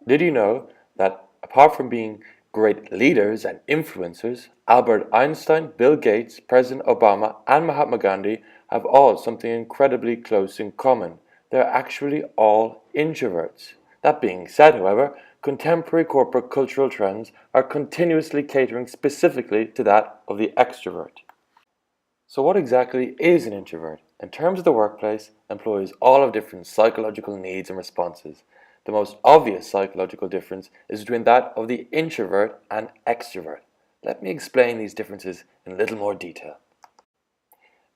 Did you know that apart from being great leaders and influencers, Albert Einstein, Bill Gates, President Obama, and Mahatma Gandhi have all something incredibly close in common? They're actually all introverts. That being said, however, contemporary corporate cultural trends are continuously catering specifically to that of the extrovert. So what exactly is an introvert? In terms of the workplace, employees all have different psychological needs and responses. The most obvious psychological difference is between that of the introvert and extrovert. Let me explain these differences in a little more detail.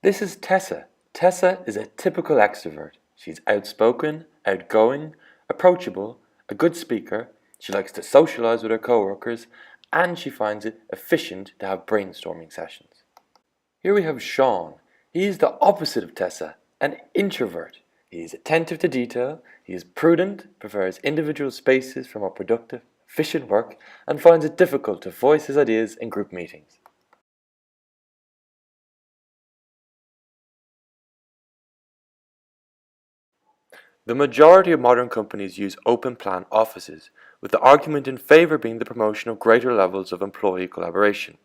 This is Tessa. Tessa is a typical extrovert. She's outspoken, outgoing, approachable, a good speaker, she likes to socialize with her coworkers, and she finds it efficient to have brainstorming sessions. Here we have Sean. He is the opposite of Tessa, an introvert. He is attentive to detail, he is prudent, prefers individual spaces for more productive, efficient work, and finds it difficult to voice his ideas in group meetings. The majority of modern companies use open plan offices, with the argument in favor being the promotion of greater levels of employee collaboration.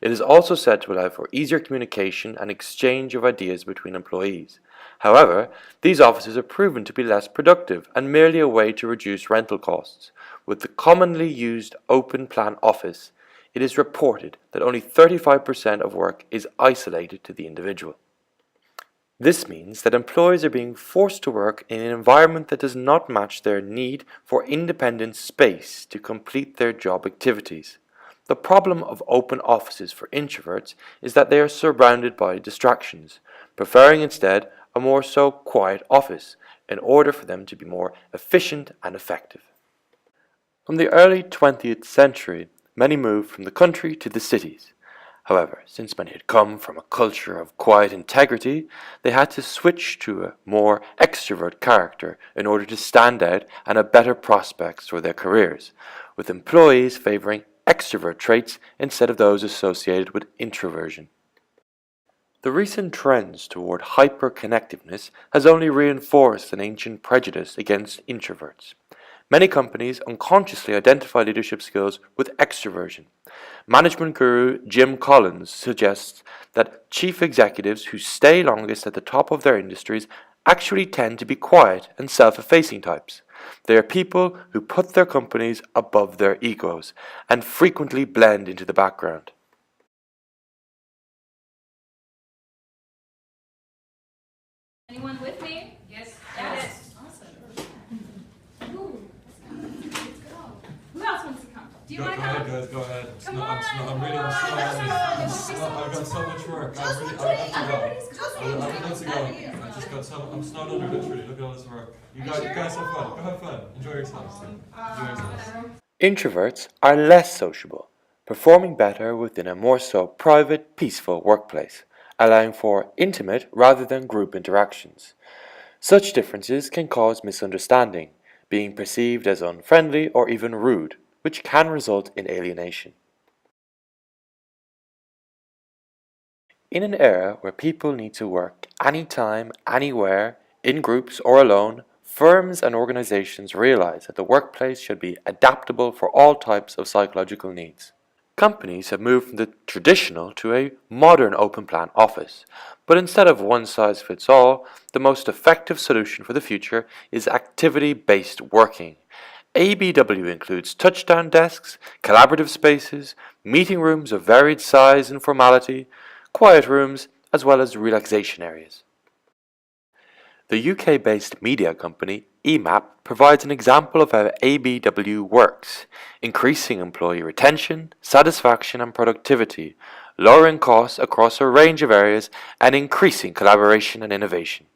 It is also said to allow for easier communication and exchange of ideas between employees. However, these offices are proven to be less productive and merely a way to reduce rental costs. With the commonly used open plan office, it is reported that only 35% of work is isolated to the individual. This means that employees are being forced to work in an environment that does not match their need for independent space to complete their job activities. The problem of open offices for introverts is that they are surrounded by distractions, preferring instead a more so quiet office in order for them to be more efficient and effective. From the early 20th century, many moved from the country to the cities. However, since many had come from a culture of quiet integrity, they had to switch to a more extrovert character in order to stand out and have better prospects for their careers, with employees favoring extrovert traits instead of those associated with introversion. The recent trends toward hyper-connectiveness has only reinforced an ancient prejudice against introverts. Many companies unconsciously identify leadership skills with extroversion. Management guru Jim Collins suggests that chief executives who stay longest at the top of their industries actually tend to be quiet and self-effacing types. They are people who put their companies above their egos and frequently blend into the background. Anyone with me? Yes. Yes. Awesome. Ooh, let's go. Who else wants to come? Do you Go want to ahead, come? guys, go ahead. Come on, I'm really, come on, I've got so much work. Everybody's I need to go. I'm snowed under literally. Look at all this work. You guys have fun. Go have fun. Enjoy yourselves. Enjoy yourselves. Introverts are less sociable, performing better within a more so private, peaceful workplace, allowing for intimate rather than group interactions. Such differences can cause misunderstanding, being perceived as unfriendly or even rude, which can result in alienation. In an era where people need to work anytime, anywhere, in groups or alone, firms and organizations realize that the workplace should be adaptable for all types of psychological needs. Companies have moved from the traditional to a modern open plan office, but instead of one size fits all, the most effective solution for the future is activity-based working. ABW includes touchdown desks, collaborative spaces, meeting rooms of varied size and formality, quiet rooms, as well as relaxation areas. The UK-based media company EMAP provides an example of how ABW works, increasing employee retention, satisfaction and productivity, lowering costs across a range of areas, and increasing collaboration and innovation.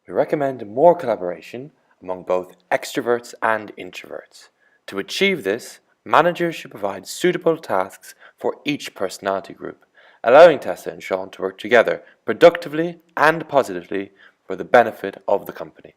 We recommend more collaboration among both extroverts and introverts. To achieve this, managers should provide suitable tasks for each personality group, allowing Tessa and Sean to work together productively and positively for the benefit of the company.